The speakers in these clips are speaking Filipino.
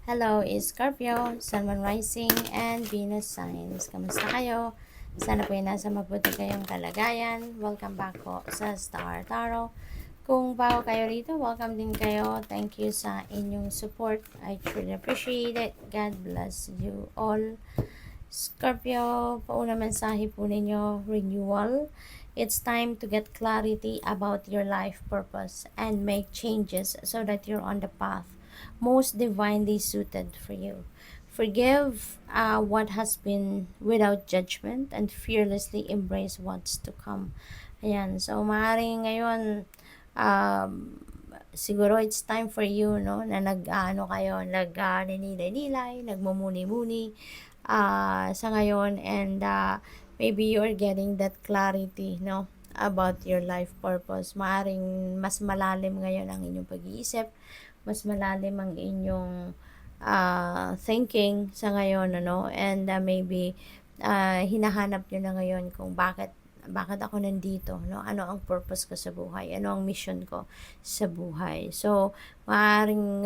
Hello, Scorpio, Sun, Moon Rising, and Venus signs. Kamusta kayo? Sana po ay nasa mabuti kayong kalagayan. Welcome back po sa Star Tarot. Kung bago kayo rito, welcome din kayo. Thank you sa inyong support. I truly appreciate it. God bless you all. Scorpio, pauna mensahe po ninyo, renewal. It's time to get clarity about your life purpose and make changes so that you're on the path most divinely suited for you. Forgive what has been without judgment and fearlessly embrace what's to come. Ayan, so maaaring ngayon, um, siguro it's time for you, no, na nag-ano kayo, nag-nilay-nilay, nagmumuni-muni, sa ngayon, and maybe you're getting that clarity, no, about your life purpose. Maaring mas malalim ngayon ang inyong pag-iisip, mas malalim ang inyong thinking sa ngayon, ano, and maybe hinahanap nyo na ngayon kung bakit ako nandito, no? Ano ang purpose ko sa buhay? Ano ang mission ko sa buhay? So, maaring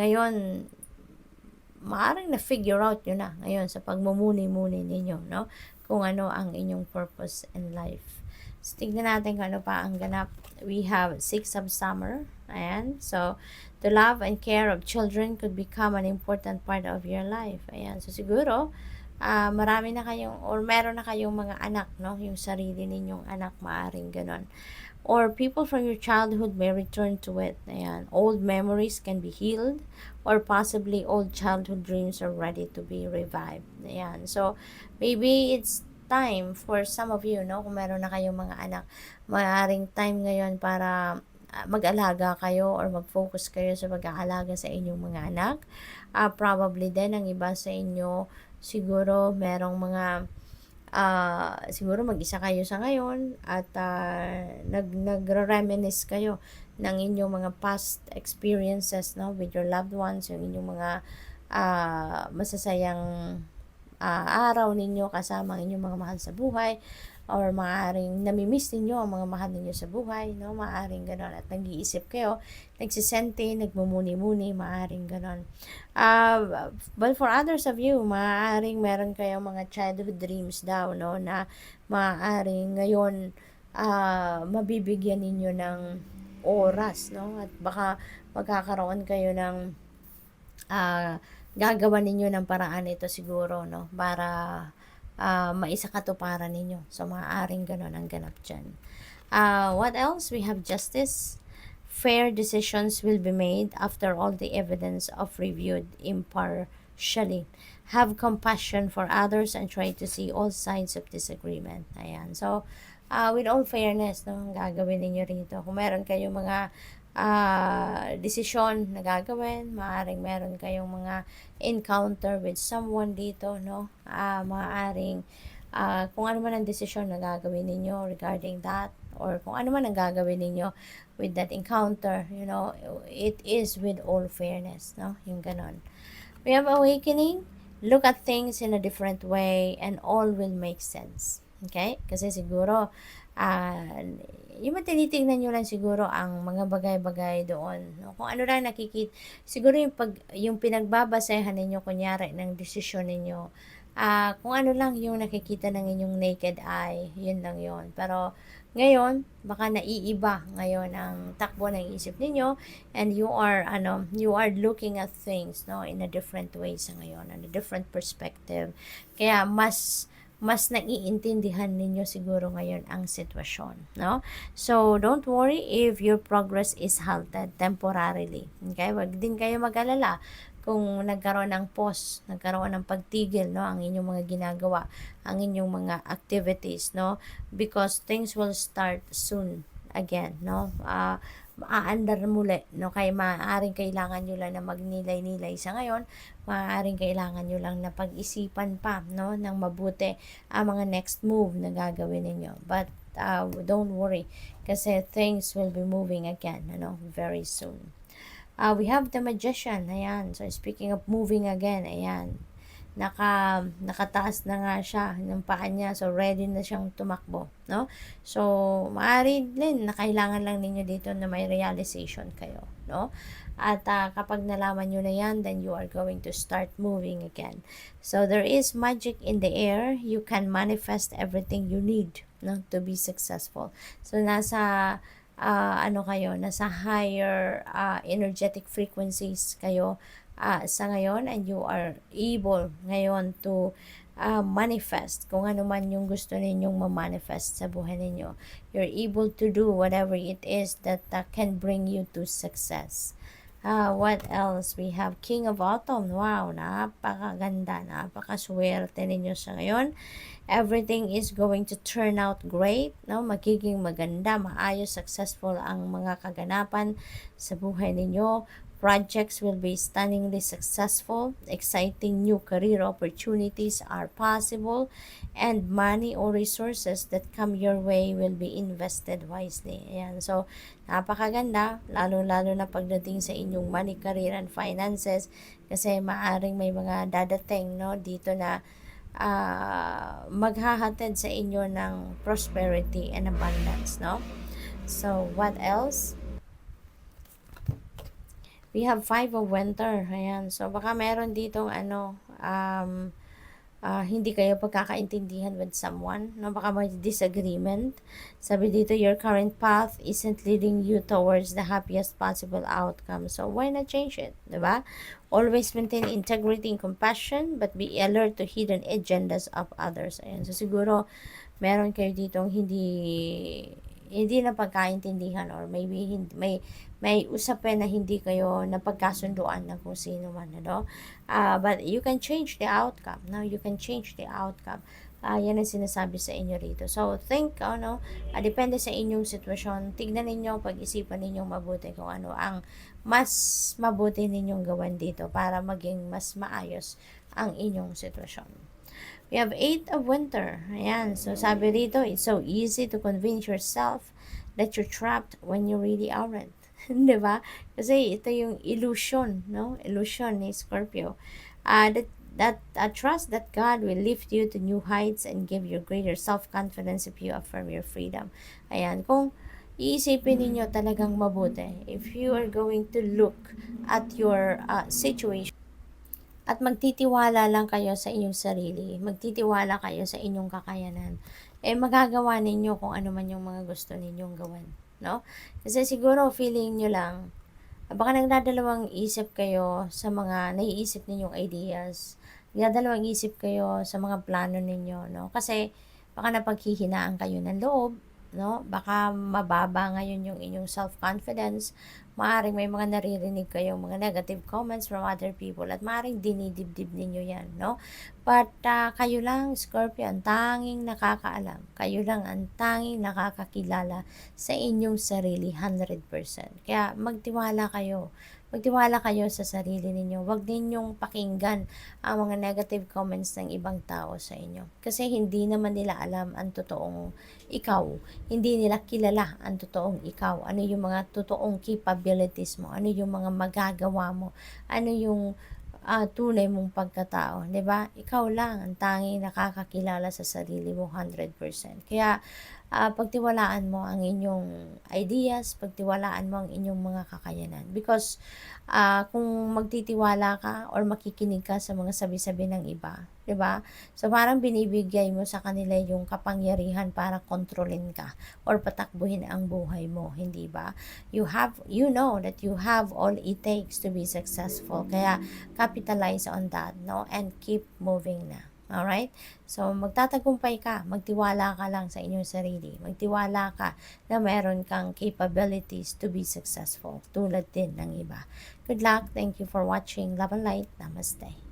na-figure out nyo na ngayon sa pagmumuni-muni ninyo, no? Kung ano ang inyong purpose in life. So, tignan natin kung ano pa ang ganap. We have Six of Summer. Ayan. So, the love and care of children could become an important part of your life. Ayan. So, siguro, marami na kayong, or meron na kayong mga anak, no? Yung sarili ninyong anak, maaring ganon. Or people from your childhood may return to it. Ayan. Old memories can be healed, or possibly old childhood dreams are ready to be revived. Ayan. So, maybe it's time for some of you, no? Kung meron na kayong mga anak, maaaring time ngayon para mag-alaga kayo or mag-focus kayo sa pag-aalaga sa inyong mga anak. Probably din ang iba sa inyo, siguro merong mga siguro mag-isa kayo sa ngayon at nagre-reminisce kayo ng inyong mga past experiences, no, with your loved ones, yung inyong mga masasayang araw ninyo kasama ang inyong mga mahal sa buhay, or maaaring namimiss ninyo ang mga mahal ninyo sa buhay, no? Maaaring ganon. At nag-iisip kayo, nagsisente, nagmumuni-muni, maaaring ganon. But for others of you, maaaring meron kayong mga childhood dreams daw, no? Na maaaring ngayon, mabibigyan ninyo ng oras, no? At baka magkakaroon kayo ng gagawa ninyo ng paraan ito siguro, no? Para maisakatuparan ninyo. So, maaaring ganon ang ganap dyan. What else? We have justice. Fair decisions will be made after all the evidence of reviewed impartially. Have compassion for others and try to see all sides of disagreement. Ayan. So, with all fairness, no, ang gagawin ninyo rito. Kung meron kayong mga desisyon na gagawin, maaaring meron kayong mga encounter with someone dito, no? Maaaring kung ano man ang desisyon na gagawin ninyo regarding that, or kung ano man ang gagawin ninyo with that encounter, you know, it is with all fairness, no? Yung ganon. We have awakening. Look at things in a different way and all will make sense. Okay? Kasi siguro, yung matinitignan nyo lang siguro ang mga bagay-bagay doon. No? Kung ano lang nakikita, siguro yung pinagbabasehan ninyo, kunyari, ng desisyon ninyo, kung ano lang yung nakikita ng inyong naked eye, yun lang yun. Pero, ngayon, baka naiiba ngayon ang takbo ng isip ninyo, and you are looking at things, no, in a different way sa ngayon, in a different perspective. Kaya mas naiintindihan ninyo siguro ngayon ang sitwasyon, no? So, don't worry if your progress is halted temporarily. Okay? Wag din kayo mag-alala kung nagkaroon ng pause, nagkaroon ng pagtigil, no, ang inyong mga ginagawa, ang inyong mga activities, no? Because things will start soon again, no? Aandar muli, no? Kaya maaaring kailangan nyo lang na magnilay-nilay sa ngayon, maaaring kailangan nyo lang na pag-isipan pa, no, ng mabuti ang mga next move na gagawin ninyo. But don't worry, kasi things will be moving again, ano, very soon. We have the Magician, ayan. So, speaking of moving again, ayan. nakataas na nga siya ng paa niya, so ready na siyang tumakbo, no? So, maaari din na kailangan lang ninyo dito na may realization kayo, no? At kapag nalaman nyo na yan, then you are going to start moving again. So, there is magic in the air. You can manifest everything you need, no, to be successful. So, nasa nasa higher energetic frequencies kayo sa ngayon, and you are able ngayon to manifest kung ano man yung gusto ninyong ma-manifest sa buhay ninyo. You're able to do whatever it is that can bring you to success. What else? We have King of Autumn. Wow, napakaganda, napakaswerte ninyo sa ngayon. Everything is going to turn out great, no? Magiging maganda, maayos, successful ang mga kaganapan sa buhay ninyo. Projects will be stunningly successful. Exciting new career opportunities are possible, and money or resources that come your way will be invested wisely. Ayan. So, napakaganda, lalo-lalo na pagdating sa inyong money, career, and finances, kasi maaring may mga dadating, no, dito na maghahatid sa inyo ng prosperity and abundance, no? So, what else? We have Five of Winter. Ayan. So, baka meron ditong hindi kayo pagkakaintindihan with someone, no? Baka may disagreement. Sabi dito, your current path isn't leading you towards the happiest possible outcome. So, why not change it? Diba? Always maintain integrity and compassion, but be alert to hidden agendas of others. Ayan. So, siguro, meron kayo ditong hindi na pagkaintindihan, or maybe may usapin na hindi kayo napagkasunduan ng kung sino man, ano? But you can change the outcome, no? You can change the outcome. Yan ang sinasabi sa inyo rito. So, think, depende sa inyong sitwasyon. Tignan ninyo, pag-isipan ninyong mabuti kung ano ang mas mabuti ninyong gawan dito para maging mas maayos ang inyong sitwasyon. We have Eight of Winter. Ayan. So, sabi rito, it's so easy to convince yourself that you're trapped when you really aren't. Diba? Kasi ito yung illusion, no? Illusion ni Scorpio. Trust that God will lift you to new heights and give you greater self-confidence if you affirm your freedom. Ayan. Kung iisipin ninyo talagang mabuti, if you are going to look at your situation, at magtitiwala lang kayo sa inyong sarili, magtitiwala kayo sa inyong kakayanan, magagawa ninyo kung ano man yung mga gusto ninyong gawin, no? Kasi siguro feeling nyo lang, baka nagdadalawang isip kayo sa mga naiisip ninyong ideas, nagdadalawang isip kayo sa mga plano ninyo, no? Kasi baka napaghihinaan kayo ng loob, no? Baka mababa ngayon yung inyong self-confidence, maaring may mga naririnig kayong mga negative comments from other people, at maaring dinidibdib ninyo yan, no? But kayo lang, Scorpio, ang tanging nakakaalam. Kayo lang ang tanging nakakakilala sa inyong sarili 100%. Kaya magtiwala kayo. Magtiwala kayo sa sarili ninyo. Huwag ninyong pakinggan ang mga negative comments ng ibang tao sa inyo. Kasi hindi naman nila alam ang totoong ikaw. Hindi nila kilala ang totoong ikaw. Ano yung mga totoong capabilities mo? Ano yung mga magagawa mo? Ano yung tunay mong pagkatao, 'di ba? Ikaw lang ang tanging nakakakilala sa sarili mo 100%. Kaya pagtiwalaan mo ang inyong ideas, pagtiwalaan mo ang inyong mga kakayanan. Because kung magtitiwala ka or makikinig ka sa mga sabi-sabi ng iba, 'di ba? So parang binibigay mo sa kanila yung kapangyarihan para kontrolin ka or patakbuhin ang buhay mo, hindi ba? You know that you have all it takes to be successful. Kaya capitalize on that, no? And keep moving na. Alright? So, magtatagumpay ka. Magtiwala ka lang sa inyong sarili. Magtiwala ka na meron kang capabilities to be successful. Tulad din ng iba. Good luck. Thank you for watching. Love and light. Namaste.